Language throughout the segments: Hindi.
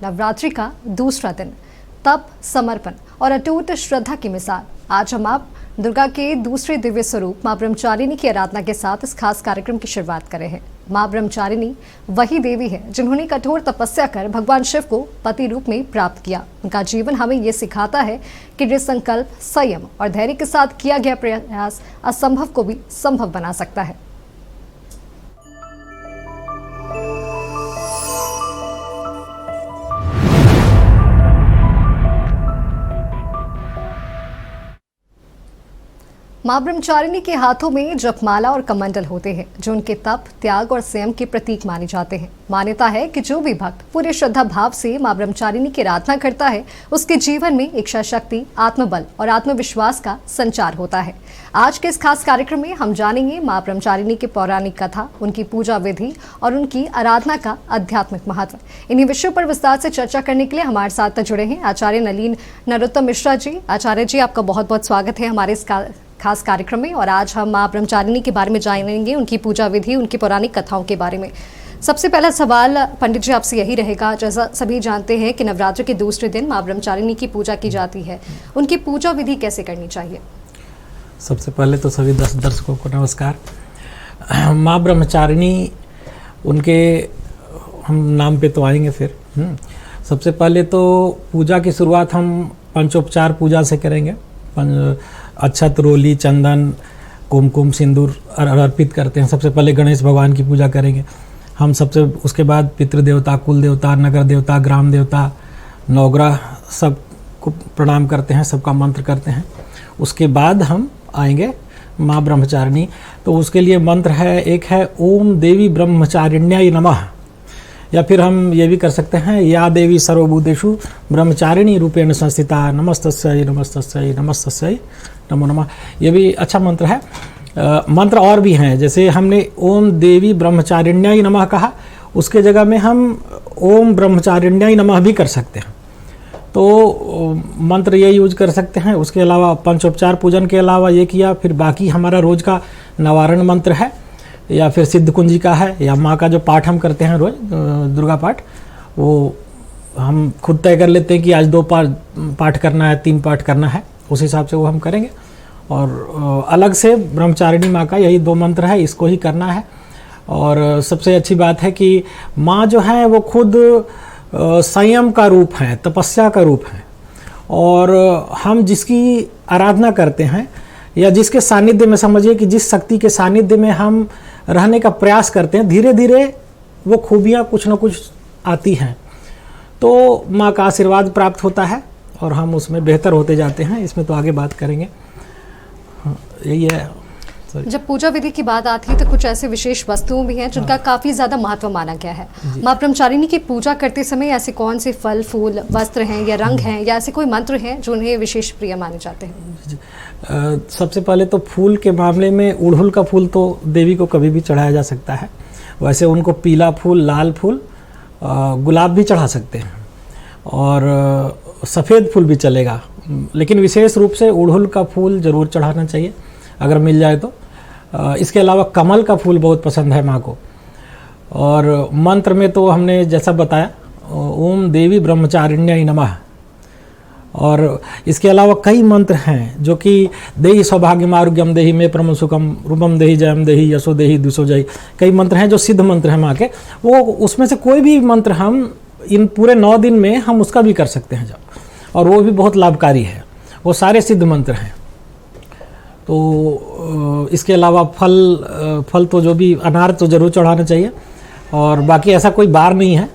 नवरात्रि का दूसरा दिन तप, समर्पण और अटूट श्रद्धा की मिसाल। आज हम आप दुर्गा के दूसरे दिव्य स्वरूप मां ब्रह्मचारिणी की आराधना के साथ इस खास कार्यक्रम की शुरुआत कर रहे हैं। मां ब्रह्मचारिणी वही देवी है जिन्होंने कठोर तपस्या कर भगवान शिव को पति रूप में प्राप्त किया। उनका जीवन हमें ये सिखाता है कि दृढ़ संकल्प, संयम और धैर्य के साथ किया गया प्रयास असंभव को भी संभव बना सकता है। मां ब्रह्मचारिणी के हाथों में जपमाला और कमंडल होते हैं जो उनके तप, त्याग और संयम के प्रतीक माने जाते हैं। मान्यता है कि जो भी भक्त पूरे श्रद्धा भाव से मां ब्रह्मचारिणी की आराधना करता है उसके जीवन में इच्छा शक्ति, आत्मबल और आत्मविश्वास का संचार होता है। आज के इस खास कार्यक्रम में हम जानेंगे मां ब्रह्मचारिणी की पौराणिक कथा, उनकी पूजा विधि और उनकी आराधना का आध्यात्मिक महत्व। इन्हीं विषयों पर विस्तार से चर्चा करने के लिए हमारे साथ जुड़े हैं आचार्य नलिन नरोत्तम मिश्रा जी। आचार्य जी, आपका बहुत बहुत स्वागत है हमारे इस खास कार्यक्रम में। और आज हम मां ब्रह्मचारिणी के बारे में जानेंगे, उनकी पूजा विधि, उनकी पौराणिक कथाओं के बारे में। सबसे पहला सवाल पंडित जी आपसे यही रहेगा, जैसा सभी जानते हैं कि नवरात्र के दूसरे दिन मां ब्रह्मचारिणी की पूजा की जाती है, उनकी पूजा विधि कैसे करनी चाहिए? सबसे पहले तो सभी दर्शकों को नमस्कार। मां ब्रह्मचारिणी, उनके हम नाम पे तो आएंगे फिर। सबसे पहले तो पूजा की शुरुआत हम पंचोपचार पूजा से करेंगे। अक्षत, रोली, चंदन, कुमकुम, सिंदूर अर्पित करते हैं। सबसे पहले गणेश भगवान की पूजा करेंगे हम। सबसे उसके बाद पितृदेवता, कुल देवता, नगर देवता, ग्राम देवता, नवग्रह सबको प्रणाम करते हैं, सबका मंत्र करते हैं। उसके बाद हम आएंगे माँ ब्रह्मचारिणी। तो उसके लिए मंत्र है, एक है ओम देवी ब्रह्मचारिण्याय नमः, या फिर हम ये भी कर सकते हैं या देवी सर्वभूतेषु ब्रह्मचारिणी रूपेण संस्थिता नमस्तस्यै नमस्तस्यै नमस्तस्यै नमो नमः। ये भी अच्छा मंत्र है। मंत्र और भी हैं, जैसे हमने ओम देवी ब्रह्मचारिण्याय नमः कहा, उसके जगह में हम ओम ब्रह्मचारिण्याय नमः भी कर सकते हैं। तो मंत्र ये यूज कर सकते हैं। उसके अलावा पंचोपचार पूजन के अलावा ये किया, फिर बाकी हमारा रोज का नवारण मंत्र है, या फिर सिद्ध कुंजिका है, या माँ का जो पाठ हम करते हैं रोज दुर्गा पाठ, वो हम खुद तय कर लेते हैं कि आज 2 पाठ करना है, 3 पाठ करना है, उस हिसाब से वो हम करेंगे। और अलग से ब्रह्मचारिणी माँ का यही 2 मंत्र है, इसको ही करना है। और सबसे अच्छी बात है कि माँ जो है वो खुद संयम का रूप है, तपस्या का रूप है। और हम जिसकी आराधना करते हैं या जिसके सानिध्य में, समझिए कि जिस शक्ति के सानिध्य में हम रहने का प्रयास करते हैं, धीरे धीरे वो खूबियाँ कुछ न कुछ आती हैं, तो माँ का आशीर्वाद प्राप्त होता है और हम उसमें बेहतर होते जाते हैं। इसमें तो आगे बात करेंगे। यही है। जब पूजा विधि की बात आती है तो कुछ ऐसे विशेष वस्तुओं भी हैं जिनका काफ़ी ज़्यादा महत्व माना गया है। माँ ब्रह्मचारिणी की पूजा करते समय ऐसे कौन से फल, फूल, वस्त्र हैं या रंग हैं या ऐसे कोई मंत्र हैं जो उन्हें विशेष प्रिय माने जाते हैं? सबसे पहले तो फूल के मामले में उड़हुल का फूल तो देवी को कभी भी चढ़ाया जा सकता है। वैसे उनको पीला फूल, लाल फूल, गुलाब भी चढ़ा सकते हैं, और सफ़ेद फूल भी चलेगा, लेकिन विशेष रूप से उड़हुल का फूल ज़रूर चढ़ाना चाहिए अगर मिल जाए तो। इसके अलावा कमल का फूल बहुत पसंद है माँ को। और मंत्र में तो हमने जैसा बताया ओम देवी ब्रह्मचारिण्याय नमः। और इसके अलावा कई मंत्र हैं जो कि देहि सौभाग्यम आरोग्यम देहि मे परम सुखम रूपम देहि जयम देहि यशो देहि द्विषो जय, कई मंत्र हैं जो सिद्ध मंत्र हैं माँ के। वो उसमें से कोई भी मंत्र हम इन पूरे 9 दिन में हम उसका भी कर सकते हैं जब, और वो भी बहुत लाभकारी है। वो सारे सिद्ध मंत्र हैं। तो इसके अलावा फल तो जो भी, अनार तो ज़रूर चढ़ाना चाहिए। और बाकी ऐसा कोई बार नहीं है।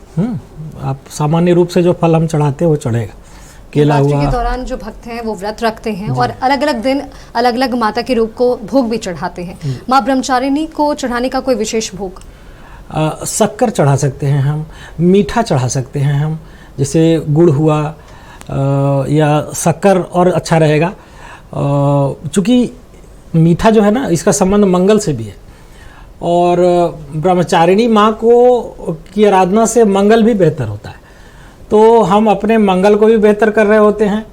आप सामान्य रूप से जो फल हम चढ़ाते हैं वो चढ़ेगा। केला हुआ। के दौरान जो भक्त हैं वो व्रत रखते हैं और अलग अलग दिन अलग अलग माता के रूप को भोग भी चढ़ाते हैं। माँ ब्रह्मचारिणी को चढ़ाने का कोई विशेष भोग? शक्कर चढ़ा सकते हैं हम, मीठा चढ़ा सकते हैं हम, जैसे गुड़ हुआ या शक्कर और अच्छा रहेगा। चूँकि मीठा जो है ना, इसका संबंध मंगल से भी है, और ब्रह्मचारिणी माँ को की आराधना से मंगल भी बेहतर होता है। तो हम अपने मंगल को भी बेहतर कर रहे होते हैं,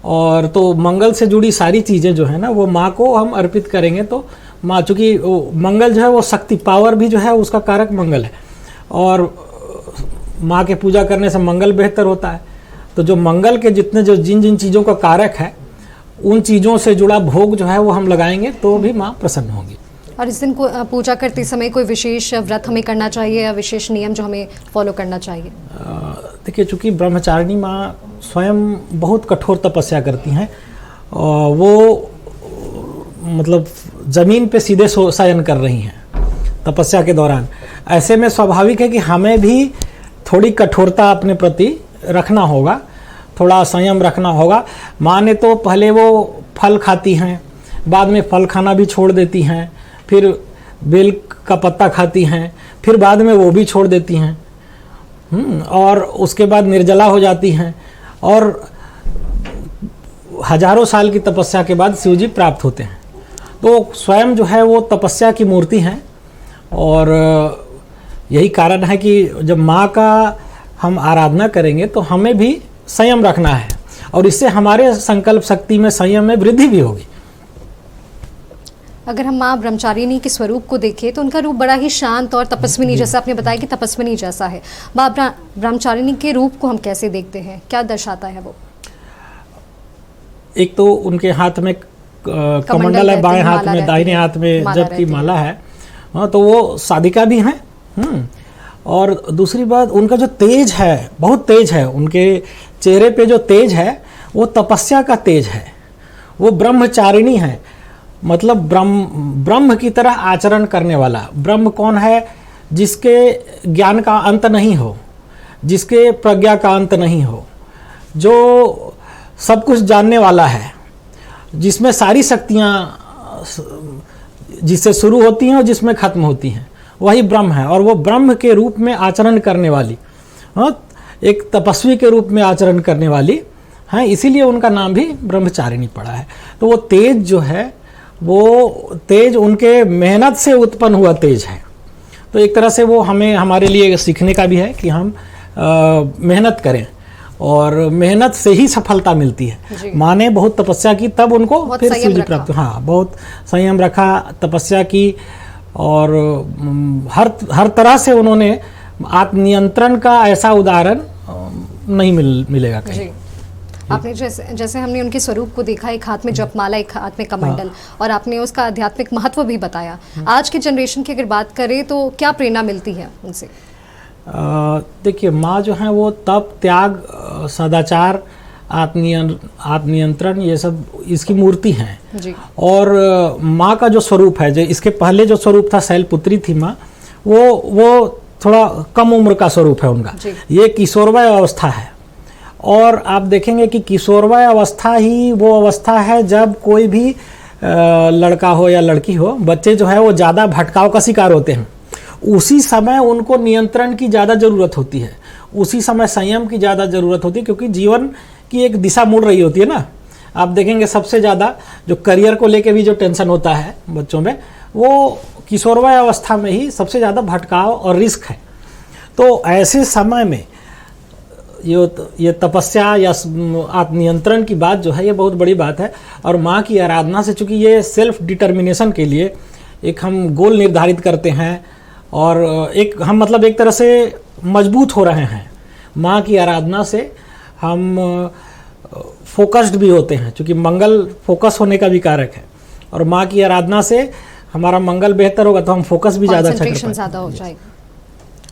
और तो मंगल से जुड़ी सारी चीज़ें जो है ना वो माँ को हम अर्पित करेंगे। तो माँ, चूँकि मंगल जो है वो शक्ति, पावर भी जो है उसका कारक मंगल है, और माँ के पूजा करने से मंगल बेहतर होता है। तो जो मंगल के जितने जो जिन जिन चीज़ों का कारक है उन चीज़ों से जुड़ा भोग जो है वो हम लगाएंगे तो भी माँ प्रसन्न होगी। और इस दिन को पूजा करते समय कोई विशेष व्रत हमें करना चाहिए या विशेष नियम जो हमें फॉलो करना चाहिए? देखिए, चूँकि ब्रह्मचारिणी माँ स्वयं बहुत कठोर तपस्या करती हैं, वो मतलब ज़मीन पे सीधे शयन कर रही हैं तपस्या के दौरान। ऐसे में स्वाभाविक है कि हमें भी थोड़ी कठोरता अपने प्रति रखना होगा, थोड़ा संयम रखना होगा। माँ ने तो पहले वो फल खाती हैं, बाद में फल खाना भी छोड़ देती हैं, फिर बेल का पत्ता खाती हैं, फिर बाद में वो भी छोड़ देती हैं और उसके बाद निर्जला हो जाती हैं और हजारों साल की तपस्या के बाद शिव जी प्राप्त होते हैं। तो स्वयं जो है वो तपस्या की मूर्ति हैं और यही कारण है कि जब माँ का हम आराधना करेंगे तो हमें भी संयम रखना है और इससे हमारे संकल्प शक्ति में, संयम में वृद्धि भी होगी। अगर हम माँ ब्रह्मचारिणी के स्वरूप को देखें तो उनका रूप बड़ा ही शांत और तपस्विनी, जैसा आपने बताया कि तपस्विनी जैसा है। माँ ब्रह्मचारिणी के रूप को हम कैसे देखते हैं, क्या दर्शाता है वो? एक तो उनके हाथ में कमंडल है, बाएं हाथ में, दाहिने हाथ में जप की माला है। हाँ, तो वो साधिका भी हैं। और दूसरी बात, उनका जो तेज है बहुत तेज है, उनके चेहरे पे जो तेज है वो तपस्या का तेज है। वो ब्रह्मचारिणी है, मतलब ब्रह्म की तरह आचरण करने वाला। ब्रह्म कौन है? जिसके ज्ञान का अंत नहीं हो, जिसके प्रज्ञा का अंत नहीं हो, जो सब कुछ जानने वाला है, जिसमें सारी शक्तियाँ जिससे शुरू होती हैं और जिसमें खत्म होती हैं, वही ब्रह्म है। और वो ब्रह्म के रूप में आचरण करने वाली, एक तपस्वी के रूप में आचरण करने वाली हैं, इसीलिए उनका नाम भी ब्रह्मचारिणी पड़ा है। तो वो तेज जो है, वो तेज उनके मेहनत से उत्पन्न हुआ तेज है। तो एक तरह से वो हमें, हमारे लिए सीखने का भी है कि हम मेहनत करें और मेहनत से ही सफलता मिलती है। माँ ने बहुत तपस्या की, तब उनको फिर शिव जी प्राप्त। हाँ, बहुत संयम रखा, तपस्या की और हर तरह से उन्होंने आत्मनियंत्रण का ऐसा उदाहरण नहीं मिलेगा कहीं। आपने जैसे हमने उनके स्वरूप को देखा, एक हाथ में जपमाला, एक हाथ में कमंडल, और आपने उसका आध्यात्मिक महत्व भी बताया। आज के जनरेशन की अगर बात करें तो क्या प्रेरणा मिलती है उनसे? देखिए, माँ जो है वो तप, त्याग, सदाचार, आत्मनियंत्रण, ये सब इसकी मूर्ति हैं जी। और माँ का जो स्वरूप है, जो इसके पहले जो स्वरूप था, शैलपुत्री थी माँ, वो थोड़ा कम उम्र का स्वरूप है उनका। ये किशोरवय अवस्था है और आप देखेंगे कि किशोरवय अवस्था ही वो अवस्था है जब कोई भी लड़का हो या लड़की हो, बच्चे जो है वो ज़्यादा भटकाव का शिकार होते हैं। उसी समय उनको नियंत्रण की ज़्यादा ज़रूरत होती है, उसी समय संयम की ज़्यादा ज़रूरत होती है, क्योंकि जीवन की एक दिशा मुड़ रही होती है ना। आप देखेंगे सबसे ज़्यादा जो करियर को लेके भी जो टेंशन होता है बच्चों में, वो किशोरवय अवस्था में ही सबसे ज़्यादा भटकाव और रिस्क है। तो ऐसे समय में ये तपस्या या आत्मनियंत्रण की बात जो है, ये बहुत बड़ी बात है। और माँ की आराधना से, चूँकि ये सेल्फ डिटर्मिनेशन के लिए एक हम गोल निर्धारित करते हैं और एक हम मतलब एक तरह से मजबूत हो रहे हैं। माँ की आराधना से हम फोकस्ड भी होते हैं, क्योंकि मंगल फोकस होने का भी कारक है, और माँ की आराधना से हमारा मंगल बेहतर होगा तो हम फोकस भी ज़्यादा हो जाएगा।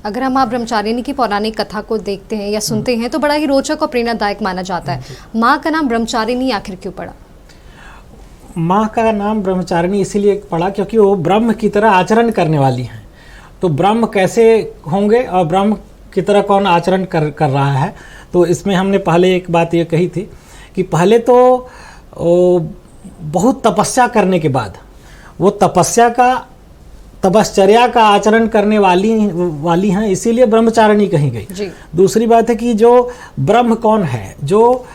अगर हम माँ ब्रह्मचारिणी की पौराणिक कथा को देखते हैं या सुनते हैं तो बड़ा ही रोचक और प्रेरणादायक माना जाता है। माँ का नाम ब्रह्मचारिणी आखिर क्यों पड़ा? माँ का नाम ब्रह्मचारिणी इसीलिए पड़ा क्योंकि वो ब्रह्म की तरह आचरण करने वाली हैं। तो ब्रह्म कैसे होंगे और ब्रह्म की तरह कौन आचरण कर रहा है? तो इसमें हमने पहले एक बात ये कही थी कि पहले तो बहुत तपस्या करने के बाद वो तपश्चर्या का आचरण करने वाली हैं, इसीलिए ब्रह्मचारिणी कही गई। दूसरी बात है कि जो ब्रह्म कौन है, जो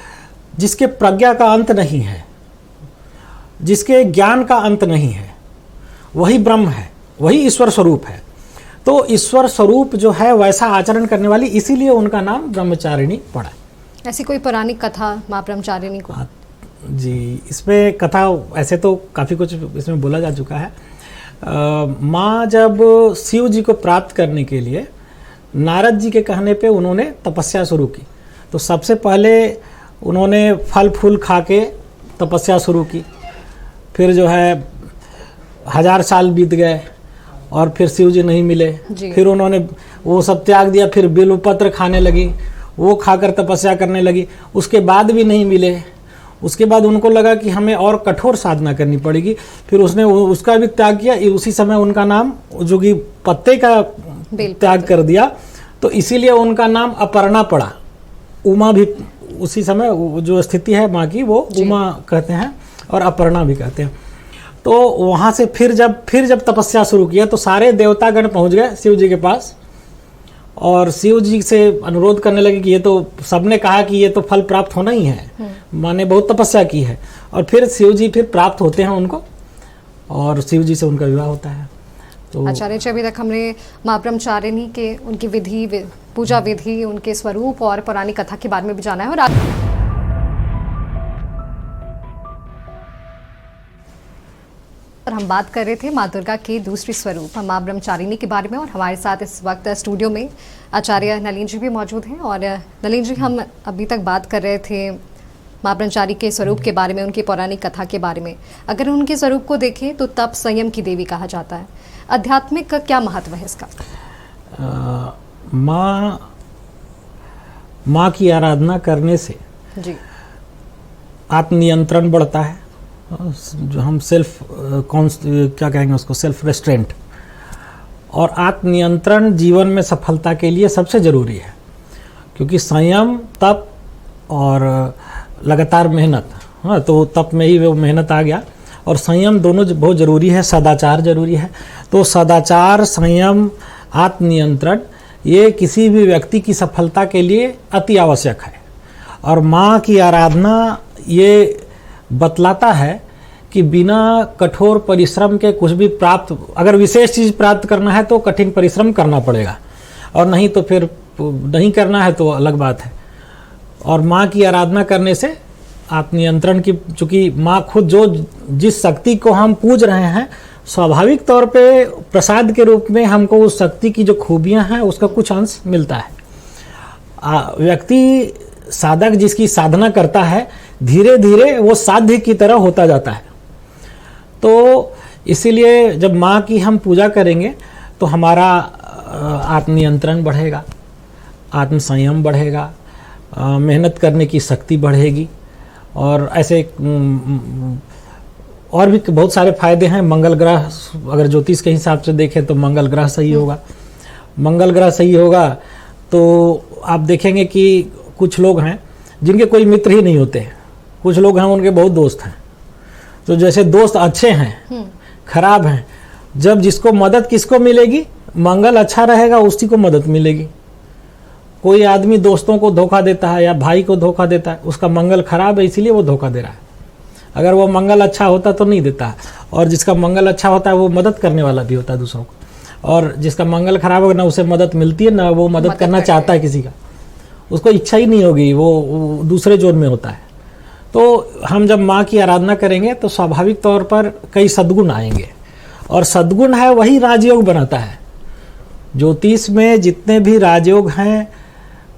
जिसके प्रज्ञा का अंत नहीं है, जिसके ज्ञान का अंत नहीं है, वही ब्रह्म है, वही ईश्वर स्वरूप है। तो ईश्वर स्वरूप जो है वैसा आचरण करने वाली, इसीलिए उनका नाम ब्रह्मचारिणी पड़ा। ऐसी कोई पौराणिक कथा माँ ब्रह्मचारिणी को? जी, इसमें कथा ऐसे तो काफ़ी कुछ इसमें बोला जा चुका है। माँ जब शिव जी को प्राप्त करने के लिए नारद जी के कहने पे उन्होंने तपस्या शुरू की। तो सबसे पहले उन्होंने फल फूल खा के तपस्या शुरू की, फिर जो है 1000 साल बीत गए और फिर शिव जी नहीं मिले। फिर उन्होंने वो सब त्याग दिया, फिर बिल्वपत्र खाने लगी, वो खाकर तपस्या करने लगी, उसके बाद भी नहीं मिले। उसके बाद उनको लगा कि हमें और कठोर साधना करनी पड़ेगी, फिर उसने उसका भी त्याग किया। उसी समय उनका नाम जो कि पत्ते का त्याग कर दिया, तो इसीलिए उनका नाम अपर्णा पड़ा। उमा भी उसी समय जो स्थिति है माँ की, वो उमा कहते हैं और अपर्णा भी कहते हैं। तो वहाँ से फिर जब तपस्या शुरू किया तो सारे देवतागण पहुँच गए शिव जी के पास और शिव जी से अनुरोध करने लगे कि ये तो सबने कहा कि ये तो फल प्राप्त होना ही है, माने बहुत तपस्या की है। और फिर शिव जी फिर प्राप्त होते हैं उनको और शिव जी से उनका विवाह होता है। तो आचार्य जी, अभी तक हमने माँ ब्रह्मचारिणी के उनकी विधि, पूजा विधि, उनके स्वरूप और पौराणिक कथा के बारे में भी जाना है। और हम बात कर रहे थे माँ दुर्गा के दूसरी स्वरूप माँ ब्रह्मचारिणी के बारे में, और हमारे साथ इस वक्त स्टूडियो में आचार्य नलिन जी भी मौजूद हैं। और नलिन जी, हम अभी तक बात कर रहे थे माँ ब्रह्मचारी के स्वरूप के बारे में, उनकी पौराणिक कथा के बारे में। अगर उनके स्वरूप को देखें तो तप संयम की देवी कहा जाता है। आध्यात्मिक का क्या महत्व है इसका? माँ की आराधना करने से जी आत्मनियंत्रण बढ़ता है, जो हम क्या कहेंगे उसको, सेल्फ रेस्ट्रेंट। और आत्मनियंत्रण जीवन में सफलता के लिए सबसे ज़रूरी है, क्योंकि संयम, तप और लगातार मेहनत, हाँ, तो तप में ही वो मेहनत आ गया, और संयम दोनों बहुत ज़रूरी है। सदाचार ज़रूरी है। तो सदाचार, संयम, आत्मनियंत्रण, ये किसी भी व्यक्ति की सफलता के लिए अति आवश्यक है। और माँ की आराधना ये बतलाता है कि बिना कठोर परिश्रम के कुछ भी प्राप्त, अगर विशेष चीज़ प्राप्त करना है तो कठिन परिश्रम करना पड़ेगा, और नहीं तो फिर नहीं करना है तो अलग बात है। और माँ की आराधना करने से आत्मनियंत्रण की, चूँकि माँ खुद जिस शक्ति को हम पूज रहे हैं, स्वाभाविक तौर पे प्रसाद के रूप में हमको उस शक्ति की जो खूबियाँ हैं उसका कुछ अंश मिलता है। व्यक्ति, साधक जिसकी साधना करता है, धीरे धीरे वो साध्य की तरह होता जाता है। तो इसीलिए जब माँ की हम पूजा करेंगे तो हमारा आत्मनियंत्रण बढ़ेगा, आत्मसंयम बढ़ेगा, मेहनत करने की शक्ति बढ़ेगी, और ऐसे और भी बहुत सारे फायदे हैं। मंगल ग्रह, अगर ज्योतिष के हिसाब से देखें तो मंगल ग्रह सही होगा। मंगल ग्रह सही होगा तो आप देखेंगे कि कुछ लोग हैं जिनके कोई मित्र ही नहीं होते हैं, कुछ लोग हैं उनके बहुत दोस्त हैं। तो जैसे दोस्त अच्छे हैं, खराब हैं, जब जिसको मदद किसको मिलेगी, मंगल अच्छा रहेगा उसी को मदद मिलेगी। कोई आदमी दोस्तों को धोखा देता है या भाई को धोखा देता है, उसका मंगल खराब है इसीलिए वो धोखा दे रहा है। अगर वो मंगल अच्छा होता तो नहीं देता है। और जिसका मंगल अच्छा होता है वो मदद करने वाला भी होता है दूसरों को, और जिसका मंगल खराब होगा ना उसे मदद मिलती है ना वो मदद करना चाहता है किसी का, उसको इच्छा ही नहीं होगी, वो दूसरे जोन में होता है। तो हम जब माँ की आराधना करेंगे तो स्वाभाविक तौर पर कई सद्गुण आएंगे, और सद्गुण है वही राजयोग बनाता है। ज्योतिष में जितने भी राजयोग हैं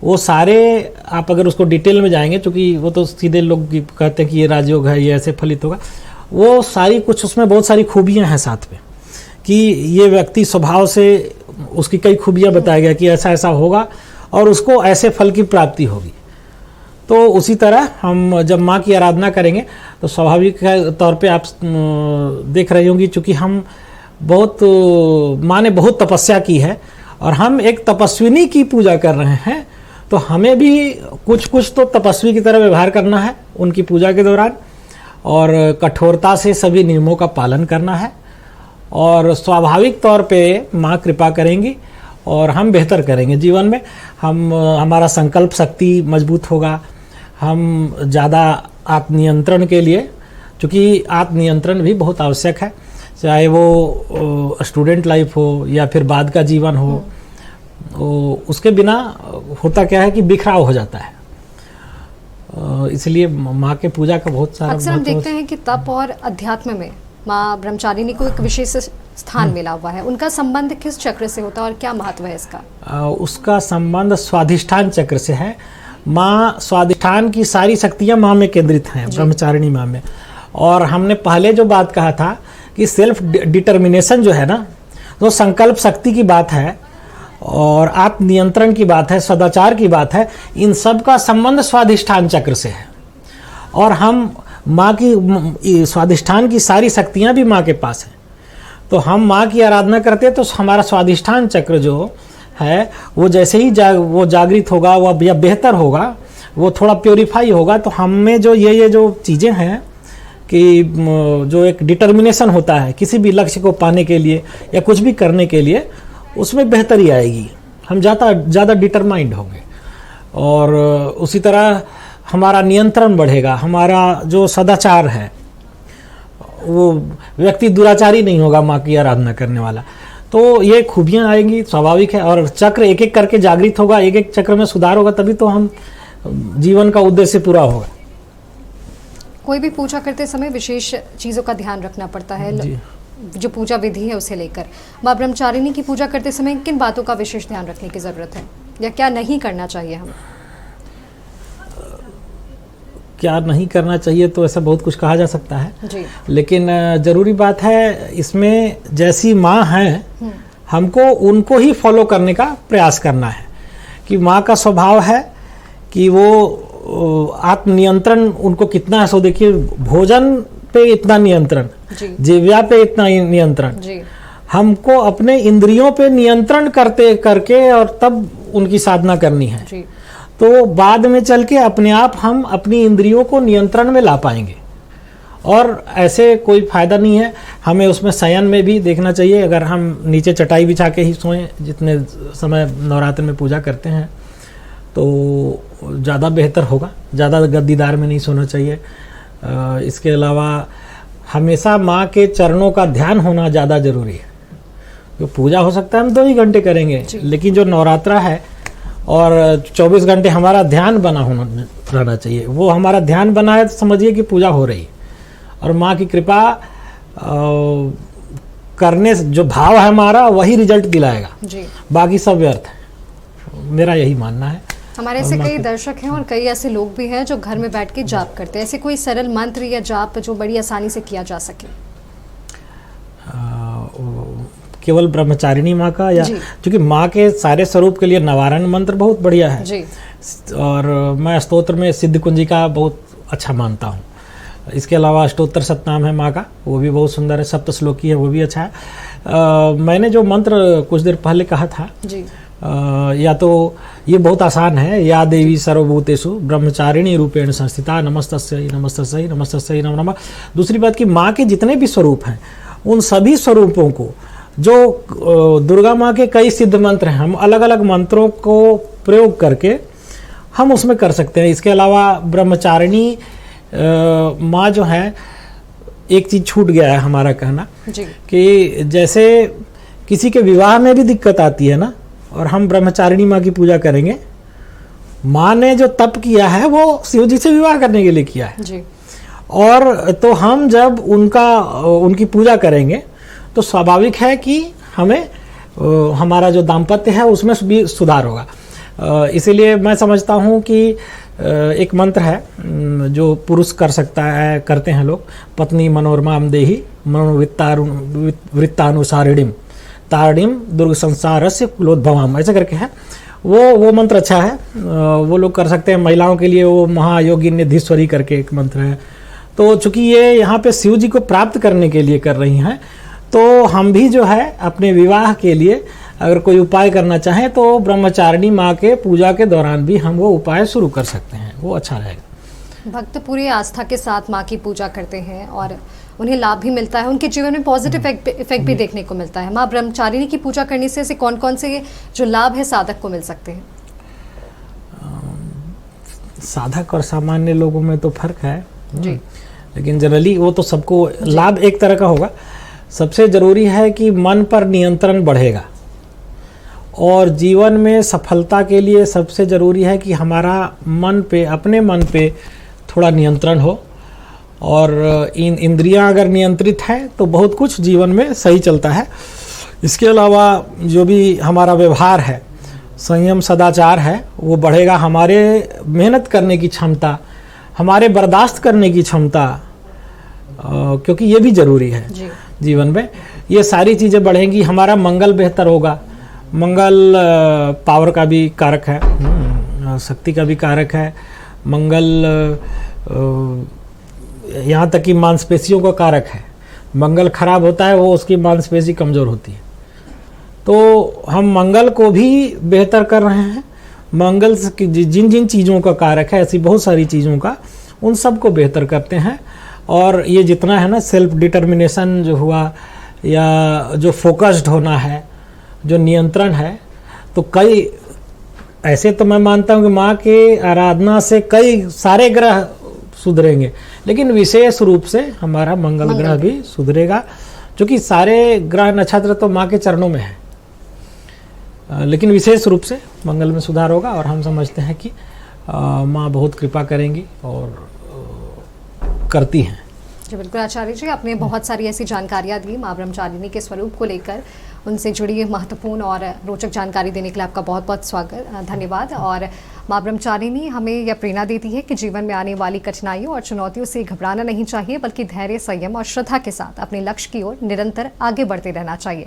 वो सारे, आप अगर उसको डिटेल में जाएंगे, क्योंकि वो तो सीधे लोग कहते हैं कि ये राजयोग है, ये ऐसे फलित होगा, वो सारी कुछ उसमें बहुत सारी खूबियां हैं साथ में, कि ये व्यक्ति स्वभाव से उसकी कई खूबियां बताया गया कि ऐसा ऐसा होगा और उसको ऐसे फल की प्राप्ति होगी। तो उसी तरह हम जब माँ की आराधना करेंगे तो स्वाभाविक तौर पे आप देख रही होंगी, चूँकि हम माँ ने बहुत तपस्या की है और हम एक तपस्विनी की पूजा कर रहे हैं, तो हमें भी कुछ तो तपस्वी की तरह व्यवहार करना है उनकी पूजा के दौरान, और कठोरता से सभी नियमों का पालन करना है, और स्वाभाविक तौर पे माँ कृपा करेंगी और हम बेहतर करेंगे जीवन में। हमारा संकल्प शक्ति मजबूत होगा, हम ज़्यादा आत्मनियंत्रण के लिए, क्योंकि आत्मनियंत्रण भी बहुत आवश्यक है, चाहे वो स्टूडेंट लाइफ हो या फिर बाद का जीवन हो, उसके बिना होता क्या है कि बिखराव हो जाता है। इसलिए माँ के पूजा का बहुत सारा अक्सर हम देखते हैं कि तप और अध्यात्म में माँ ब्रह्मचारिणी को एक विशेष स्थान मिला हुआ है, उनका संबंध किस चक्र से होता है और क्या महत्व है इसका? उसका संबंध स्वाधिष्ठान चक्र से है। माँ स्वाधिष्ठान की सारी शक्तियाँ माँ में केंद्रित हैं, ब्रह्मचारिणी माँ में। और हमने पहले जो बात कहा था कि सेल्फ डिटर्मिनेशन जो है ना, तो संकल्प शक्ति की बात है और आत्मनियंत्रण की बात है, सदाचार की बात है, इन सब का संबंध स्वाधिष्ठान चक्र से है। और हम माँ की स्वाधिष्ठान की सारी शक्तियाँ भी माँ के पास हैं, तो हम माँ की आराधना करते हैं तो हमारा स्वाधिष्ठान चक्र जो है वो जैसे ही वो जागृत होगा, वो या बेहतर होगा, वो थोड़ा प्योरीफाई होगा, तो हम में जो ये जो चीज़ें हैं कि जो एक डिटर्मिनेशन होता है किसी भी लक्ष्य को पाने के लिए या कुछ भी करने के लिए, उसमें बेहतरी आएगी, हम ज़्यादा डिटरमाइंड होंगे। और उसी तरह हमारा नियंत्रण बढ़ेगा, हमारा जो सदाचार है, वो व्यक्ति दुराचारी नहीं होगा माँ की आराधना करने वाला। तो ये खूबियाँ आएंगी, स्वाभाविक है। और चक्र एक एक करके जागृत होगा, एक एक चक्र में सुधार होगा, तभी तो हम जीवन का उद्देश्य पूरा होगा। कोई भी पूजा करते समय विशेष चीज़ों का ध्यान रखना पड़ता है, जो पूजा विधि है उसे लेकर। माँ ब्रह्मचारिणी की पूजा करते समय किन बातों का विशेष ध्यान रखने की ज़रूरत है या क्या नहीं करना चाहिए हमें? क्या नहीं करना चाहिए तो ऐसा बहुत कुछ कहा जा सकता है जी। लेकिन ज़रूरी बात है इसमें, जैसी माँ है हमको उनको ही फॉलो करने का प्रयास करना है। कि माँ का स्वभाव है कि वो आत्मनियंत्रण उनको कितना है, सो देखिए भोजन पे इतना नियंत्रण, जीव्या पे इतना नियंत्रण, हमको अपने इंद्रियों पे नियंत्रण करके और तब उनकी साधना करनी है। तो बाद में चल के अपने आप हम अपनी इंद्रियों को नियंत्रण में ला पाएंगे। और ऐसे कोई फायदा नहीं है, हमें उसमें शयन में भी देखना चाहिए। अगर हम नीचे चटाई बिछा के ही सोएं जितने समय नवरात्र में पूजा करते हैं तो ज़्यादा बेहतर होगा, ज़्यादा गद्दीदार में नहीं सोना चाहिए। इसके अलावा हमेशा माँ के चरणों का ध्यान होना ज़्यादा ज़रूरी है। तो पूजा हो सकता है हम 2 ही घंटे करेंगे, लेकिन जो नवरात्रा है और 24 घंटे हमारा ध्यान बना रहना चाहिए। वो हमारा ध्यान बना है तो समझिए कि पूजा हो रही है। और माँ की कृपा करने से जो भाव है हमारा वही रिजल्ट दिलाएगा, बाकी सब व्यर्थ है, मेरा यही मानना है। हमारे ऐसे कई दर्शक हैं और कई ऐसे लोग भी हैं जो घर में बैठ के जाप करते हैं। ऐसे कोई सरल मंत्र या जाप जो बड़ी आसानी से किया जा सके? केवल ब्रह्मचारिणी माँ का, या क्योंकि माँ के सारे स्वरूप के लिए नवारण मंत्र बहुत बढ़िया है जी। और मैं स्तोत्र में सिद्ध कुंजिका बहुत अच्छा मानता हूँ। इसके अलावा अष्टोत्तर सतनाम है माँ का, वो भी बहुत सुंदर है, सप्तश्लोकी है, वो भी अच्छा है। मैंने जो मंत्र कुछ देर पहले कहा था जी, या तो ये बहुत आसान है, या देवी सर्वभूतेषु ब्रह्मचारिणी रूपेण संस्थिता नमस्तस्यै नमस्तस्यै नमस्तस्यै नमो नमः। दूसरी बात कि माँ के जितने भी स्वरूप हैं उन सभी स्वरूपों को, जो दुर्गा माँ के कई सिद्ध मंत्र हैं, हम अलग अलग मंत्रों को प्रयोग करके हम उसमें कर सकते हैं। इसके अलावा ब्रह्मचारिणी माँ जो है, एक चीज़ छूट गया है हमारा कहना जी, कि जैसे किसी के विवाह में भी दिक्कत आती है ना, और हम ब्रह्मचारिणी माँ की पूजा करेंगे, माँ ने जो तप किया है वो शिव जी से विवाह करने के लिए किया है जी। और तो हम जब उनकी पूजा करेंगे तो स्वाभाविक है कि हमें हमारा जो दाम्पत्य है उसमें भी सुधार होगा। इसीलिए मैं समझता हूँ कि एक मंत्र है जो पुरुष कर सकता है, करते हैं लोग, पत्नी मनोरमाम देही मनोवृत्तानुसारिणीम तारिणीम दुर्ग संसारस्य कुलोद्भवाम, ऐसा करके है। वो मंत्र अच्छा है, वो लोग कर सकते हैं। महिलाओं के लिए वो महायोगिन्यधीश्वरी करके एक मंत्र है। तो चूंकि ये यहाँ पे शिव जी को प्राप्त करने के लिए कर रही हैं, तो हम भी जो है अपने विवाह के लिए अगर कोई उपाय करना चाहें तो ब्रह्मचारिणी माँ के पूजा के दौरान भी हम वो उपाय शुरू कर सकते हैं, वो अच्छा रहेगा। भक्त पूरी आस्था के साथ माँ की पूजा करते हैं और उन्हें लाभ भी मिलता है, उनके जीवन में पॉजिटिव इफेक्ट भी देखने को मिलता है। माँ ब्रह्मचारिणी की पूजा करने से ऐसे कौन कौन से जो लाभ है साधक को मिल सकते हैं? साधक और सामान्य लोगों में तो फर्क है जी, लेकिन जनरली वो तो सबको लाभ एक तरह का होगा। सबसे जरूरी है कि मन पर नियंत्रण बढ़ेगा, और जीवन में सफलता के लिए सबसे ज़रूरी है कि हमारा मन पे, अपने मन पे थोड़ा नियंत्रण हो। और इन इंद्रियां अगर नियंत्रित है तो बहुत कुछ जीवन में सही चलता है। इसके अलावा जो भी हमारा व्यवहार है, संयम सदाचार है, वो बढ़ेगा। हमारे मेहनत करने की क्षमता, हमारे बर्दाश्त करने की क्षमता, क्योंकि ये भी ज़रूरी है जीवन में, ये सारी चीज़ें बढ़ेंगी। हमारा मंगल बेहतर होगा। मंगल पावर का भी कारक है, शक्ति का भी कारक है। मंगल यहाँ तक कि मांसपेशियों का कारक है। मंगल खराब होता है वो उसकी मांसपेशी कमज़ोर होती है। तो हम मंगल को भी बेहतर कर रहे हैं। मंगल जिन जिन चीज़ों का कारक है, ऐसी बहुत सारी चीज़ों का, उन सब को बेहतर करते हैं। और ये जितना है ना, सेल्फ डिटर्मिनेशन जो हुआ, या जो फोकस्ड होना है, जो नियंत्रण है, तो कई ऐसे तो मैं मानता हूँ कि माँ के आराधना से कई सारे ग्रह सुधरेंगे, लेकिन विशेष रूप से हमारा मंगल ग्रह भी सुधरेगा, क्योंकि सारे ग्रह नक्षत्र तो माँ के चरणों में है, लेकिन विशेष रूप से मंगल में सुधार होगा। और हम समझते हैं कि माँ बहुत कृपा करेंगी और करती हैं। जी बिल्कुल आचार्य जी, आपने बहुत सारी ऐसी जानकारियाँ दी माँ ब्रह्मचारिणी के स्वरूप को लेकर, उनसे जुड़ी महत्वपूर्ण और रोचक जानकारी देने के लिए आपका बहुत बहुत स्वागत, धन्यवाद। और माँ ब्रह्मचारिणी हमें यह प्रेरणा देती है कि जीवन में आने वाली कठिनाइयों और चुनौतियों से घबराना नहीं चाहिए, बल्कि धैर्य, संयम और श्रद्धा के साथ अपने लक्ष्य की ओर निरंतर आगे बढ़ते रहना चाहिए।